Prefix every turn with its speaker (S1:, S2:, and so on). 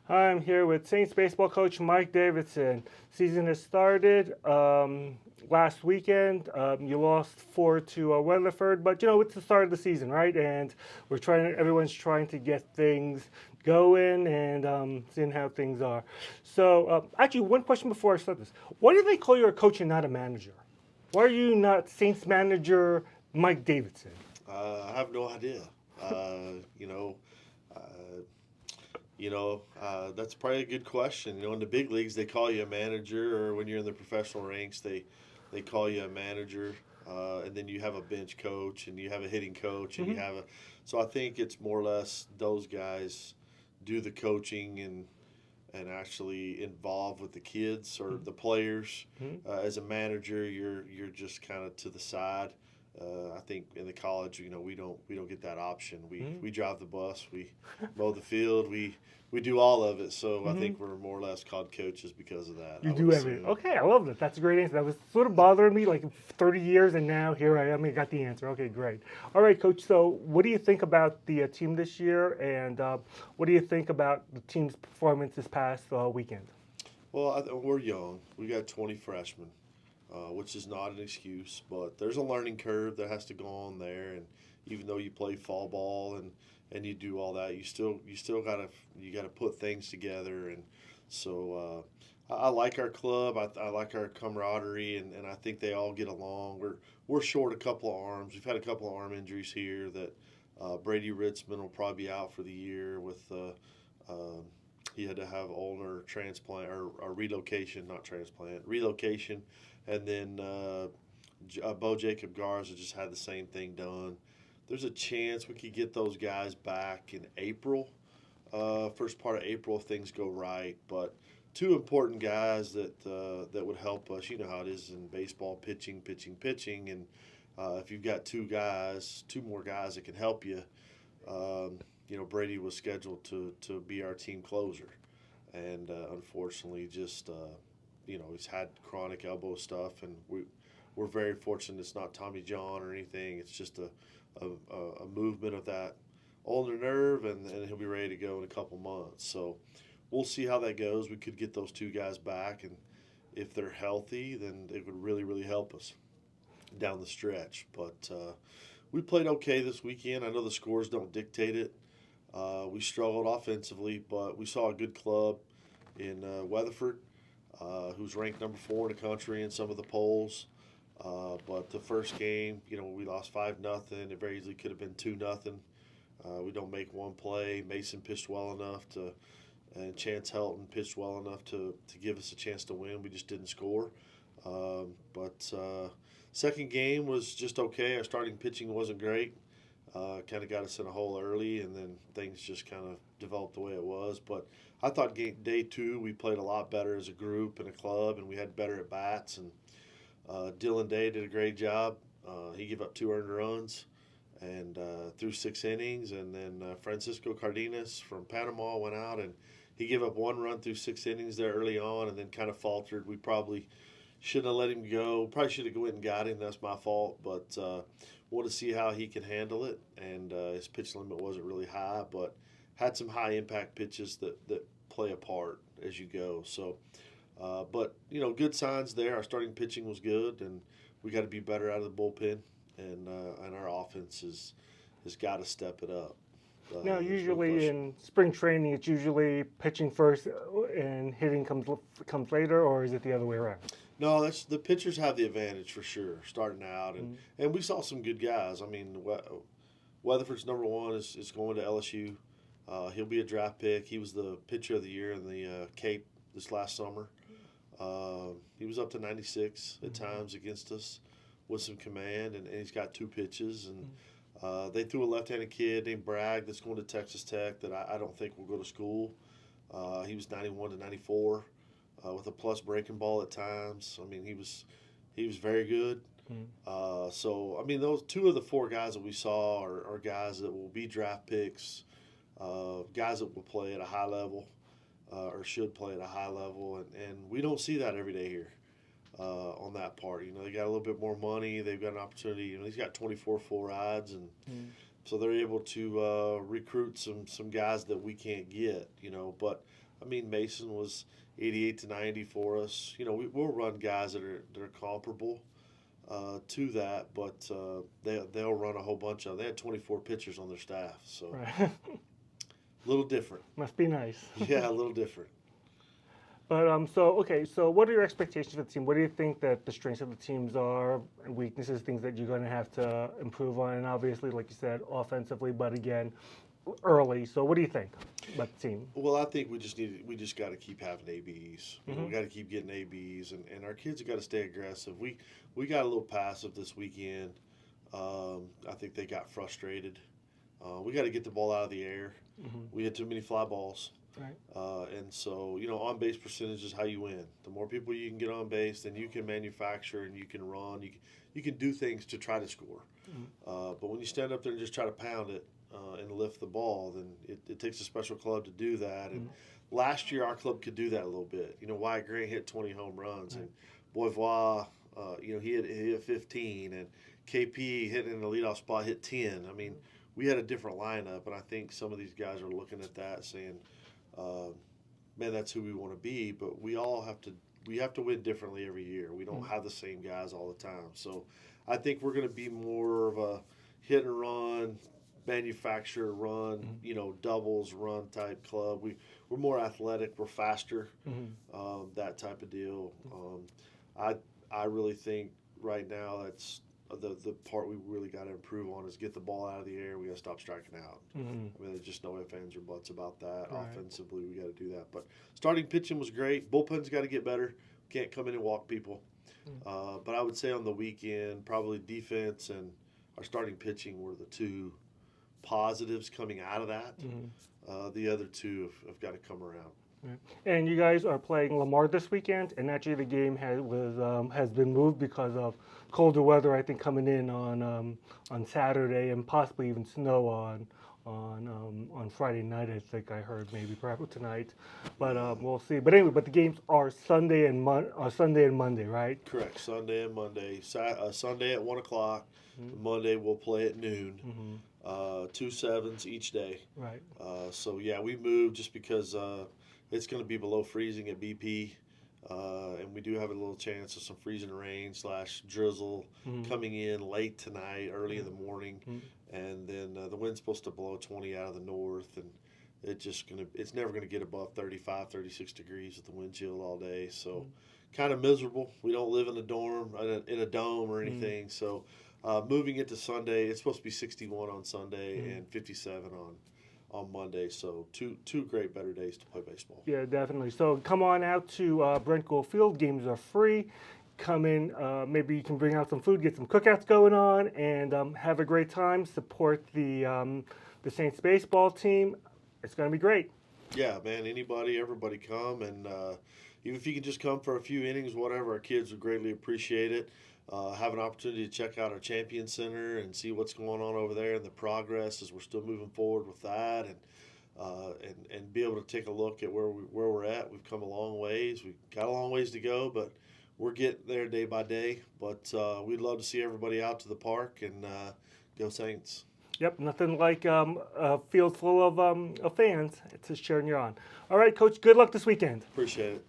S1: I'm here with Saints baseball coach Mike Davidson. Season has started last weekend. You lost 4 to Weatherford, but it's the start of the season, right? And everyone's trying to get things going and seeing how things are. So, actually, one question before I start this: why do they call you a coach and not a manager? Why are you not Saints manager Mike Davidson?
S2: I have no idea. Uh, you know, uh, that's probably a good question. In the big leagues, they call you a manager, or when you're in the professional ranks, they call you a manager, and then you have a bench coach, and you have a hitting coach, and you
S1: Mm-hmm.
S2: have a. So I think it's more or less those guys do the coaching and actually involved with the kids or the players.
S1: Mm-hmm.
S2: As a manager, you're just kind of to the side. I think in the college, we don't get that option. We
S1: Mm-hmm.
S2: we drive the bus, we mow the field, we do all of it. So I
S1: Mm-hmm.
S2: think we're more or less called coaches because of that.
S1: You
S2: I would
S1: do everything.
S2: assume.
S1: Okay, I love that. That's a great answer. That was sort of bothering me like 30 years, and now here I am. I got the answer. Okay, great. All right, Coach. So, what do you think about the team this year, and what do you think about the team's performance this past weekend?
S2: Well, we're young. We got 20 freshmen, which is not an excuse, but there's a learning curve that has to go on there. And even though you play fall ball and you do all that, you still gotta put things together. And so I like our club. I like our camaraderie, and I think they all get along. We're short a couple of arms. We've had a couple of arm injuries here that Brady Ritzman will probably be out for the year with. He had to have ulnar transplant or relocation, not transplant, relocation, and then Bo Jacob Garza just had the same thing done. There's a chance we could get those guys back in April, first part of April if things go right. But two important guys that would help us. You know how it is in baseball: pitching, pitching, pitching, and if you've got two more guys that can help you, Brady was scheduled to be our team closer, and unfortunately, just he's had chronic elbow stuff, and we're very fortunate it's not Tommy John or anything. It's just a movement of that ulnar nerve, and he'll be ready to go in a couple months. So we'll see how that goes. We could get those two guys back, and if they're healthy, then it would really, really help us down the stretch. But we played okay this weekend. I know the scores don't dictate it. We struggled offensively, but we saw a good club in Weatherford, who's ranked number 4 in the country in some of the polls. But the first game, we lost 5-0. It very easily could have been 2-0. We don't make one play. Mason pitched well enough and Chance Helton pitched well enough to give us a chance to win. We just didn't score. But second game was just okay. Our starting pitching wasn't great. Kind of got us in a hole early, and then things just kind of developed the way it was. But I thought day 2 we played a lot better as a group and a club, and we had better at bats. And Dylan Day did a great job. He gave up 2 earned runs and threw 6 innings. And then Francisco Cardenas from Panama went out, and he gave up 1 run through 6 innings there early on, and then kind of faltered. We probably shouldn't have let him go. Probably should have went and got him. That's my fault. But want to see how he can handle it. And his pitch limit wasn't really high, but had some high impact pitches that play a part as you go. So, but good signs there. Our starting pitching was good, and we got to be better out of the bullpen. And our offense has got to step it up.
S1: Now,
S2: There's no
S1: usually
S2: question.
S1: in spring training, it's usually pitching first and hitting comes later, or is it the other way around?
S2: No, that's the pitchers have the advantage for sure, starting out, and,
S1: Mm-hmm.
S2: and we saw some good guys. I mean, Weatherford's number 1 is going to LSU. He'll be a draft pick. He was the pitcher of the year in the Cape this last summer. He was up to 96 at times against us with some command, and he's got 2 pitches. And they threw a left-handed kid named Bragg that's going to Texas Tech that I don't think will go to school. He was 91 to 94 with a plus breaking ball at times. I mean, he was very good. So I mean, those 2 of the 4 guys that we saw are guys that will be draft picks, guys that will play at a high level or should play at a high level, and we don't see that every day here on that part. They got a little bit more money. They've got an opportunity. He's got 24 full rides, and so they're able to recruit some guys that we can't get. But I mean, Mason was 88 to 90 for us. You know, we'll run guys that are comparable to that, but they'll run a whole bunch of. They had 24 pitchers on their staff, so
S1: Right.
S2: a little different.
S1: Must be nice.
S2: Yeah, a little different.
S1: But so what are your expectations for the team? What do you think that the strengths of the teams are, weaknesses, things that you're going to have to improve on? And obviously, like you said, offensively, but again, early. So what do you think about the team?
S2: Well, I think we just got to keep having ABs. We got to keep getting ABs, and our kids have got to stay aggressive. We got a little passive this weekend. I think they got frustrated. We got to get the ball out of the air. We had too many fly balls.
S1: Right.
S2: And so, you know, on-base percentage is how you win. The more people you can get on base, then you can manufacture and you can run. You can do things to try to score. But when you stand up there and just try to pound it and lift the ball, then it takes a special club to do that. And last year, our club could do that a little bit. You know, Wyatt Grant hit 20 home runs, and Boivois, you know, he hit 15, and KP hitting in the leadoff spot hit 10. I mean, we had a different lineup, and I think some of these guys are looking at that saying, man, that's who we want to be. But we have to win differently every year. We don't have the same guys all the time. So I think we're going to be more of a hit and run, manufacture, run, you know, doubles, run type club. We're more athletic. We're faster, that type of deal. I really think right now that's the part we really got to improve on is get the ball out of the air. We got to stop striking out. I mean, there's just no ifs, ands, or buts about that.
S1: Right.
S2: Offensively, we got to do that. But starting pitching was great. Bullpen's got to get better. Can't come in and walk people. But I would say on the weekend, probably defense and our starting pitching were the two positives coming out of that. The other two have got to come around.
S1: Right. And you guys are playing Lamar this weekend, and actually the game has been moved because of colder weather. I think coming in on Saturday, and possibly even snow on Friday night. I think I heard maybe perhaps tonight, but we'll see. But anyway, the games are Sunday and Monday, right?
S2: Correct. Sunday and Monday. Sunday at 1 o'clock. Monday we'll play at noon. 2 sevens each day.
S1: Right.
S2: So yeah, we moved just because it's going to be below freezing at BP, and we do have a little chance of some freezing rain / drizzle coming in late tonight, early in the morning, and then the wind's supposed to blow 20 out of the north, and it's never going to get above 35, 36 degrees with the wind chill all day. So kind of miserable. We don't live in a dorm, in a dome or anything. So moving it to Sunday, it's supposed to be 61 on Sunday and 57 on Monday, so two great better days to play baseball.
S1: Yeah, definitely. So come on out to Brent Gould Field. Games are free. Come in. Maybe you can bring out some food, get some cookouts going on, and have a great time. Support the Saints baseball team. It's going to be great.
S2: Yeah, man. Everybody come, and even if you can just come for a few innings, whatever, our kids would greatly appreciate it. Have an opportunity to check out our Champion Center and see what's going on over there and the progress as we're still moving forward with that, and be able to take a look at where we're at. We've come a long ways. We've got a long ways to go, but we're getting there day by day. But we'd love to see everybody out to the park and go Saints.
S1: Yep, nothing like a field full of fans. It's just cheering you on. All right, Coach, good luck this weekend.
S2: Appreciate it.